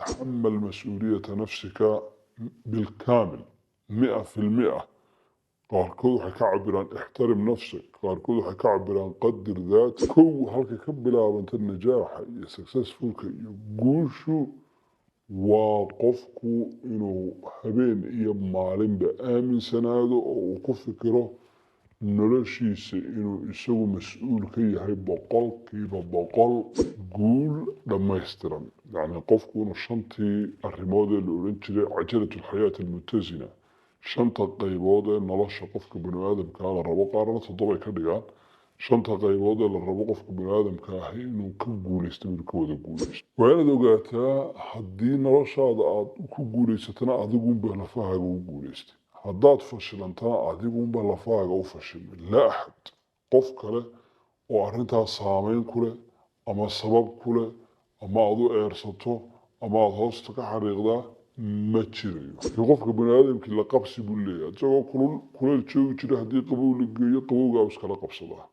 تحمل مسؤولية نفسك بالكامل 100%. qaarkood waxay ka cabiraan ixtarim nafsik, qaarkood waxay ka cabiraan qadir daat. kow halkay ka bilaabanta najaaxa iyo successfulka iyo guushu waa qofku inuu habeen iyo maalinba aaminsanaado oo uu ku fikiro noloshiisa inuu isagu mas-uul ka yahay boqolkiiba boqol guul dhammaystiran. yacni qofku inuu shantii arrimood ee la odhan jiray cajalatu alxayaati almutasina, shanta qaybood ee nolosha qofka bani aadamkaa la rabo, qaarna toddobay ka dhigaan, shanta qaybood ee la rabo qofka bani aadamka ahi inuu ka guulaysto inuu ka wada guulaysto. waa inaad ogaataa haddii noloshaada aad ku guulaysatana adigunba lafahaaga u guulaystay, haddaad fashilantana adigunba lafahaaga u fashilmay. laa axad qof kale oo arrintaas saameyn ku leh ama sabab ku leh ama aad u eersato ama aad hoosta ka xariiqdaa ma jirayo. qofka bani aadamkii la qabsi buu leeyahay, isagoo kuleyl joogi jira haddii qabow la geeyo qabowgaa u iskala qabsadaa,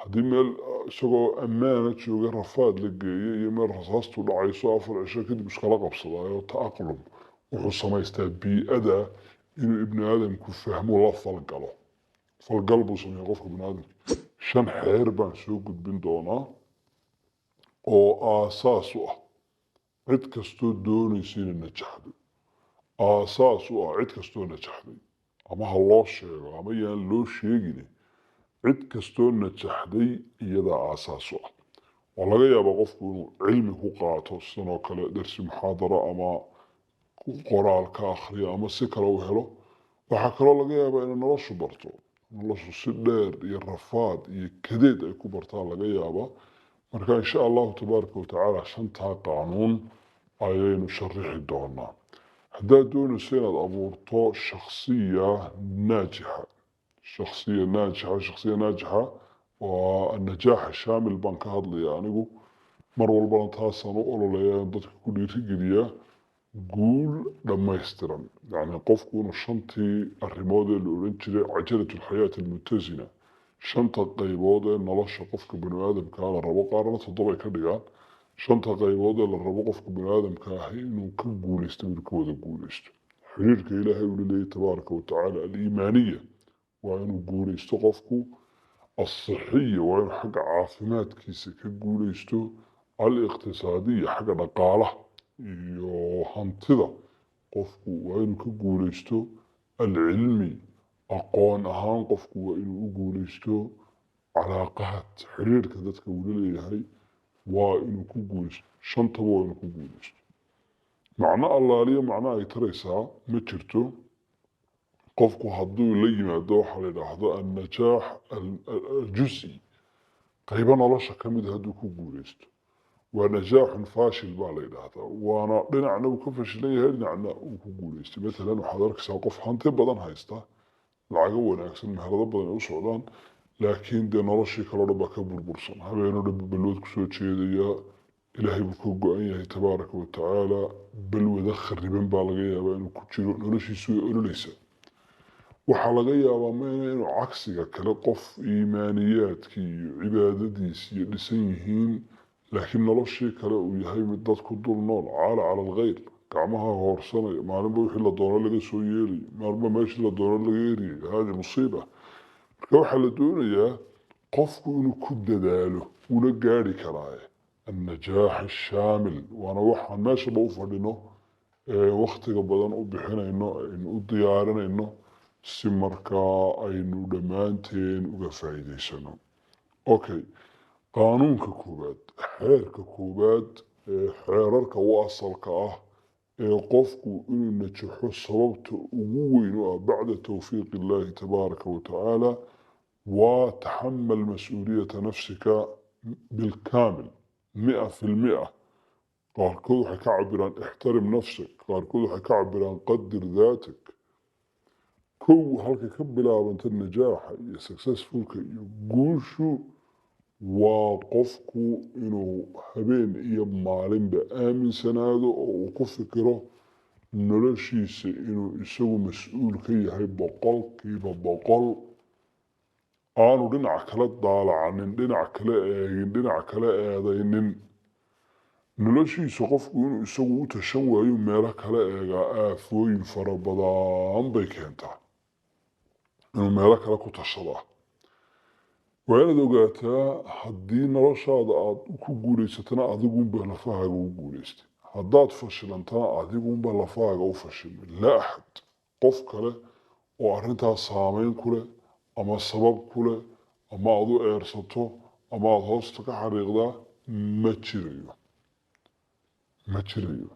haddii meel isagoo ammaana jooga rafaad la geeyo iyo meel rasaastu dhacayso 4 cisho kadib iskala qabsadaayo ta'aqlum wuxuu samaystaa bii-ada inuu ibni aadamku fahmo la falgalo. falgal buu sameeya qofka bani aadamka. 5 xeer baan soo gudbin doonaa oo aasaas u ah cid kastoo doonaysa inay najaxdo, aasaas u ah cid kastoo najaxday, ama ha loo sheego ama yaan loo sheegin, cid kastoo najaxday iyadaa aasaas u ah. waa laga yaabaa qofku inuu cilmi ku qaato sidoo kale darsi muxaadaro ama qoraal ka akhriyo ama si kale u helo. waxaa kaloo laga yaabaa inay noloshu barto, noloshu si dheer iyo rafaad iyo kadeed ay ku bartaan laga yaabaa. marka insha allahu tabaaraka watacaala 5taa qaanuun ayaynu sharixi doonaa. haddaad doonayso inaad abuurto shakhsiya naajixa, shakhsiya naajixa waa annajaax shaamil baan ka hadlaya anigu mar walbana taasaan u ololeeyaa in dadka ku dhiirigeliyaa guul dhammaystiran. yacni qofku inuu shantii arrimood ee la odhan jiray cajalatu alxayaati almutasina, shanta qaybood ee nolosha qofka bani aadamkaa la rabo, qaarna toddobay ka dhigaan, shanta qaybood ee la rabo qofka bani aadamka ahi inuu ka guulaysto inuu ka wada guulaysto. xiriirka ilaahay uu leeyahay tabaaraka watacaala aliimaaniya waa inuu guulaysto qofku, alsixiya waa inuu xagga caafimaadkiisa ka guulaysto, aliqtisaadiya xagga dhaqaalaha iyo hantida qofku waa inuu ka guulaysto, alcilmi aqoon ahaan qofku waa inuu u guulaysto, calaaqaad xiriirka dadka uu la leeyahay waa inuu ku guulaysto. shantaba waa inuu ku guulaysto. macno allaaliyo macno ay taraysaa ma jirto qofku hadduu la yimaado waxaa la yidhaahdo annajaax aljusi, qaybo nolosha ka mid hadduu ku guulaysto waa najaaxun faashil baa la yidhaahdaa, waana dhinacna uu ka fashilan yahay dhinacna uu ku guulaystay. matalan waxaad arkaysaa qof hanti badan haysta, lacago wanaagsan meherado badan ay u socdaan, laakiin dee noloshii kaloo dhan baa ka burbursan, habeenoo dhan ballood kusoo jeedaya, ilaahay buu ka go-an yahay tabaaraka watacaala, balwada khariban baa laga yaabaa inuu ku jiro, noloshiisu way ololeysaa. waxaa laga yaabaa mayna inuu cagsiga kale qof iimaaniyaadkii iyo cibaadadiisi iyo dhisan yihiin, laakiin noloshii kale uu yahay mid dadku dul nool, caala cala alkhayr, gacmaha hoorsanaya, maalinba wixii la doono laga soo yeelay, maalinba meeshii la doono laga eriyay. hadi musiiba. marka waxaa la doonayaa qofku inuu ku dadaalo una gaari karaaye annajaax ashaamil, waana waxaan meeshaba u fadhino waktiga badan u bixinayno aynu u diyaarinayno si markaa aynu dhammaanteen uga faa'iidaysano. okay, qaanuunka koowaad, xeerka koowaad ee xeerarka u asalka ah ee qofku inuu najaxo sababta ugu weyn u ah bacda tawfiiq illaahi tabaaraka watacaala waa taxamal mas-uuliyata nafsika bilkaamil 100%. qaarkood waxay ka cabiraan ixtarim nafsik, qaarkood waxay ka cabiraan qadir daatik. kow halkay ka bilaabanta najaaxa iyo successfulka iyo guushu waa qofku inuu habeen iyo maalinba aaminsanaado oo uu ku fikiro noloshiisa inuu isagu mas-uul ka yahay boqolkiiba boqol, aanu dhinac kale daalacanin, dhinac kale eegin, dhinac kale eedaynin. noloshiisa qofku inuu isagu u tashan waayo meelo kale eegaa aafooyin fara badan bay keentaa inuu meelo kale ku tashadaa waa inaad ogaataa haddii noloshaada aad ku guulaysatana adigunbaa lafahaaga u guulaystay haddaad fashilantana adigunbaa lafahaaga u fashilmay laa axad qof kale oo arrintaas saameyn ku leh ama sabab ku leh ama aad u eersato ama aad hoosta ka xariiqdaa ma jirayo ma jirayo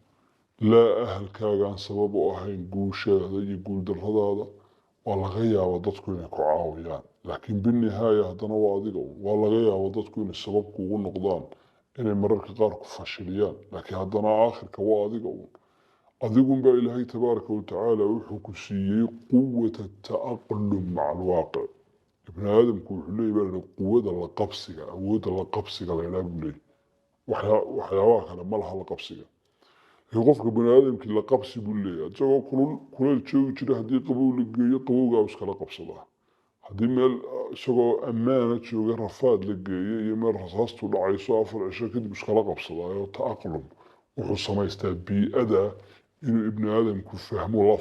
laa ahalkaagaan sabab u ahayn guushaada iyo guuldarradaada waa laga yaabaa dadku inay ku caawiyaan laakiin binihaaya haddana waa adiga waa laga yaabaa dadku inay sabab kuugu noqdaan inay mararka qaar ku fashiliyaan laakiin haddana aakhirka waa adiga adigunbaa ilaahay tabaaraka watacaala wuxuu ku siiyey quwata ta'aqlum maca alwaaqic ibni aadamku wuxuu leeyahy baa quwada la qabsiga awoodda la qabsiga laydhaa buu leeyahy waxyaabaha kale ma laha la qabsiga qofka bani aadamkii la qabsi buu leeyahay isagoo kuleyl joogi jira haddii qabow la geeyo qabowgaa iskala qabsadaa haddii meel isagoo ammaana jooga rafaad la geeyo iyo meel rasaastu dhacayso 4 cisho kadib iskala qabsadaayo ta'aqlum wuxuu samaystaa bii'ada inuu ibni aadamku fahmo la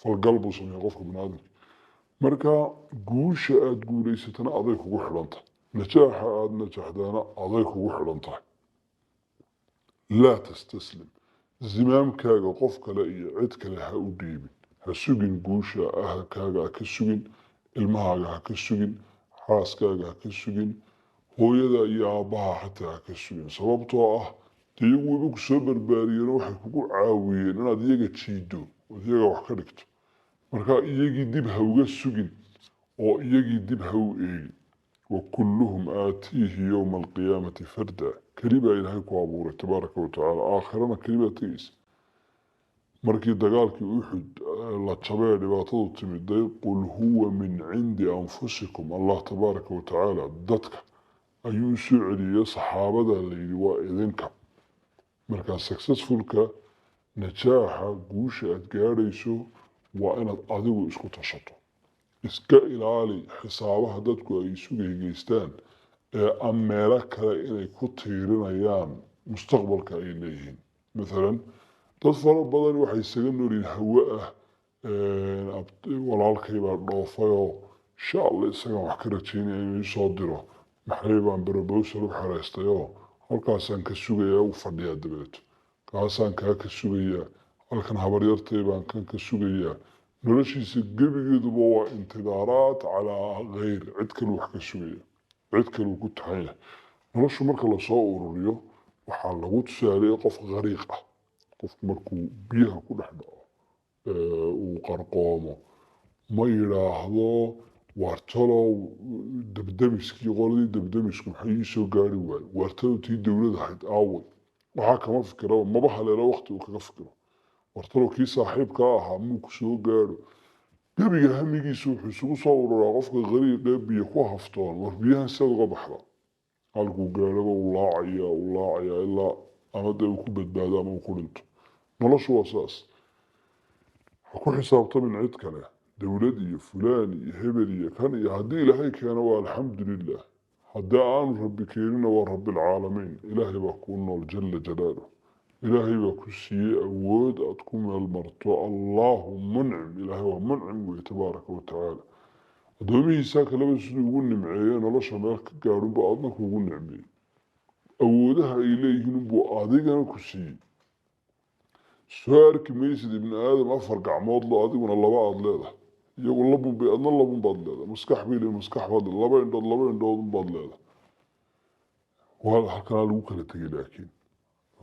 falgal buu sameeyaa qofka bani aadamka marka guusha aad guulaysatana aday kugu xidhanta najaaxa aad najaxdaana aday kugu xidhan tahay laa tastaslim zimaamkaaga qof kale iyo cid kale ha u dhiibin ha sugin guusha ahalkaaga ha ka sugin ilmahaaga ha ka sugin xaaskaaga ha ka sugin hooyada iyo aabbaha xataa ha ka sugin sababtoo ah dee iyagu wayba ku soo barbaariyeen waxay kugu caawiyeen inaad iyaga jiido ood iyaga wax ka dhigto marka iyagii dib ha uga sugin oo iyagii dib ha u eegin وكلهم آتيه يوم القيامة فردا كلمة إلهي كوابورة تبارك وتعالى آخرنا كلمة تيس مركي دقالكي أحد لا تشبه لباطل تمدي قل هو من عند أنفسكم الله تبارك وتعالى دتك أيو سعري صحابة اللي وإذنك مركا سكسسفولك نجاحا قوشة أتقاريسو وأنا أدو إسكو تشطو iska ilaali xisaabaha dadku ay isu geystaan ee aan meelo kale inay ku tiirinayaan mustaqbalka ay leeyihiin maalan dad fara badan waxay isaga noolyihiin hawo ah walaalkay baa dhoofayoo insha allah isagaan wax ka rajaynaya inuu soo diro maxay baan barabowsal u xareystayoo halkaasaan ka sugayaa u fadhiyaa dabeeto kaasaan kaa ka sugayaa halkan habaryartay baan kan ka sugayaa noloshiisa gebigeeduba waa intidaaraat calaa hayr cid kale wax ka sugaya cid kale ku tahan yahay noloshu marka lasoo ururiyo waxaa lagu tusaaleeyay qof qariiq ah qofku markuu biyaha ku dhex dhaco uu qarqoomo ma yidhaahdo waartalow dabdamiskii qoladii dabdamisku maxay ii soo gaari waayo waartalow tii dowlad ahayd aaway waxaa kama fikiraba maba haleelo waqti uu kaga fikiro wartalo kii saaxiibka ahaa muu ku soo gaadho gebiga hamigiisu wuxuu isugu soo ururaa qofka qariiqee biyo ku haftoon war biyahan sidaad uga baxda halkuu gaadhaba uu laacaya ilaa ama dee uu ku badbaado ama uu ku dhinto noloshu waa saas ha ku xisaabtamin cid kale dowlad iyo fulaan iyo hebel iyo kan iyo haddii ilaahay keeno waa alxamdulilah haddii aanu rabbi keenina waa rabbilcaalamiin ilaahay baa kuu nool jala jalaaluh إلهي وكسي أود أتكم المرتو الله منعم إلهي ومنعم تبارك وتعالى دومي ساك لبس يقول نمعيان الله شمالك قارن بأضنك ويقول نعمي أودها إليه نبو أذيقنا كسي سوار كميسي ابن آدم أفرق عماد له أذيق الله بعض لهذا يقول الله بأن الله بعض لهذا مسكح بيلي مسكح بعض الله بين بعض لهذا وهذا حكنا الوكالة تجي لكن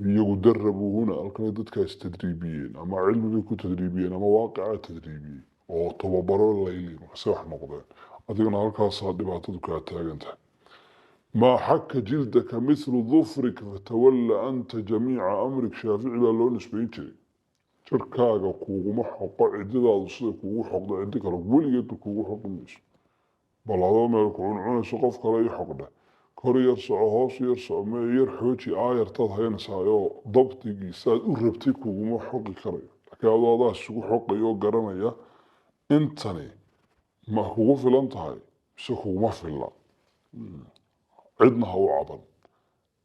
iyagu darabu huna halkan dadkaas tadriibiyeen ama cilmi bay ku tadriibiyeen ama waaqica tadriibiyeen oo tababaro layli markaas wax noqdeen adiguna halkaasaa dhibaatadu kaa taagan tahay maa xaka jildaka mithlu dufrik fatawalla anta jamiica amrik shaafici baa loo nisbayn jiray jirkaaga kuuguma xoqo cididaadu sida kuugu xoqdo cidi kale weligeedba kuugu xoqi mayso bal adoo meel ku cuncunayso qof kale ii xoqdhe kor yar soco hoos yar soco mee yar xooji aayartaad haynaysaayoo dabtigii saaad u rabtay kuguma xoqi karayo laakiin adoo adaa isugu xoqaya oo garanaya intani ma kugu filan tahay mise kuguma filla cidna ha u caban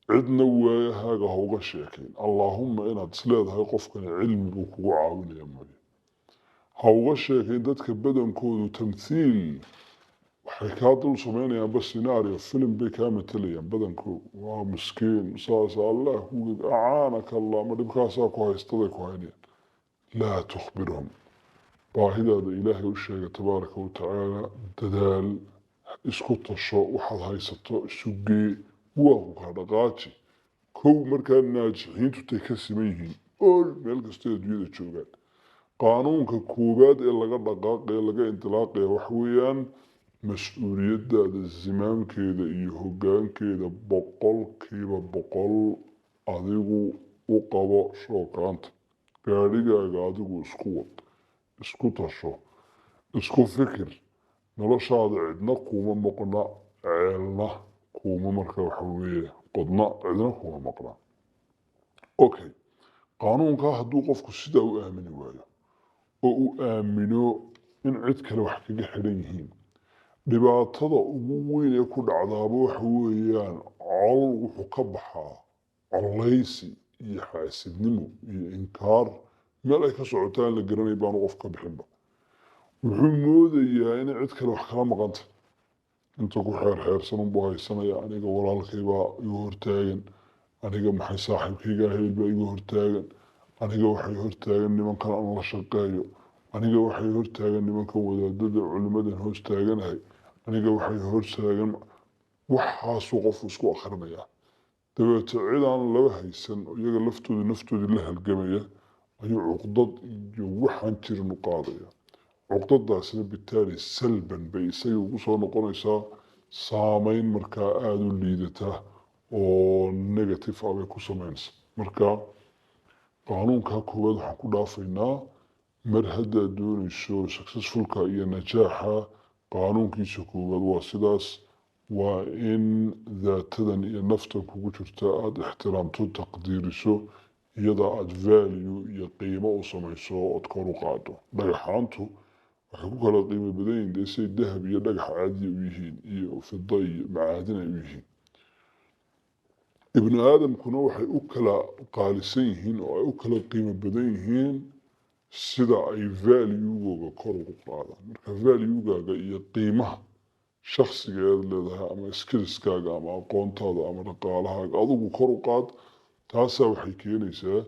cidna waayahaaga ha uga sheekayn allaahumma inaad isleedahay qofkani cilmi buu kugu caawinaya mooye ha uga sheekayn dadka badankoodu tamthiil waxay kaa dul samaynayaanba scenario filim bay kaa matalayaan badankoodu waa miskiin saas allah kugeed acaanaka allah ma dhibkaasaa ku haystaday ku haynayaan laa tukhbirhum baahidaada ilaahay u sheega tabaaraka watacaala dadaal isku tasho waxaad haysato isugee waa ku kaa dhaqaaji kow markaa naajixiintu tay ka siman yihiin ool meel kastoo adduunyada joogaan qaanuunka koowaad ee laga dhaqaaqaya laga indilaaqaya waxa weeyaan mas-uuliyadaada zimaamkeeda iyo hoggaankeeda boqolkiiba boqol adigu u qabo shooqaanta gaadhigaaga adigu isku wad isku tasho isku fikir noloshaada cidna kuuma maqna ceelna kuuma marka waxa weeye qodna cidna kuuma maqna okay qaanuunkaa hadduu qofku sidaa u aamini waayo oo uu aamino in cid kale wax kaga xidhan yihiin dhibaatada ugu weyn ee ku dhacdaaba waxa weeyaan col wuxuu ka baxaa collaysi iyo xaasidnimo iyo inkaar meel ay ka socotaan la garanay baanu qof ka bixinba wuxuu moodayaa inay cid kale wax kala maqanta inta ku xeerxeersan unbuu haysanaya aniga walaalkaybaa igu hortaagan aniga maxay saaxiibkayga hayl baa igu hortaagan aniga waxay hortaagan nimankan aan la shaqeeyo aniga waxay hortaagan nimankan wadaadada culimadan hoos taaganahay aniga waxay hortaagan waxaasuu qofku isku akhrinayaa dabeeto cid aan laba haysan iyaga laftooda naftoodii la halgamaya ayuu cuqdad iyo waxaan jirin u qaadaya cuqdadaasina bitaali salban bay isaga ugu soo noqonaysaa saameyn markaa aada u liidata oo negative ah bay ku samaynaysa marka qaanuunka koowaad waxaan ku dhaafaynaa mar haddaad doonayso successfulka iyo najaaxa qaanuunkiisa koowaad waa sidaas waa in daatadan iyo naftan kugu jirta aada ixtiraamto taqdiiriso iyada aada value iyo qiimo u samayso ood kor u qaado dhagaxaantu waxay ku kala qiimo badan yihiin dee say dahab iyo dhagax caadiya u yihiin iyo fida iyo macaadin ay u yihiin ibnu aadamkuna waxay u kala qaalisan yihiin oo ay u kala qiimo badan yihiin sida ay valuegooga kor ugu qaadaan marka valuegaaga iyo qiimaha shakhsiga eed leedahay ama skillskaaga ama aqoontaada ama dhaqaalahaaga adigu kor u qaad taasaa waxay keenaysaa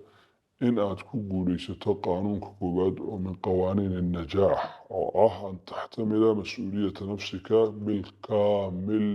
in aad ku guulaysato qaanuunka koowaad oo min qawaaniin النجاح oo ah an taxtamila mas-uuliyata nafsika bilkaamil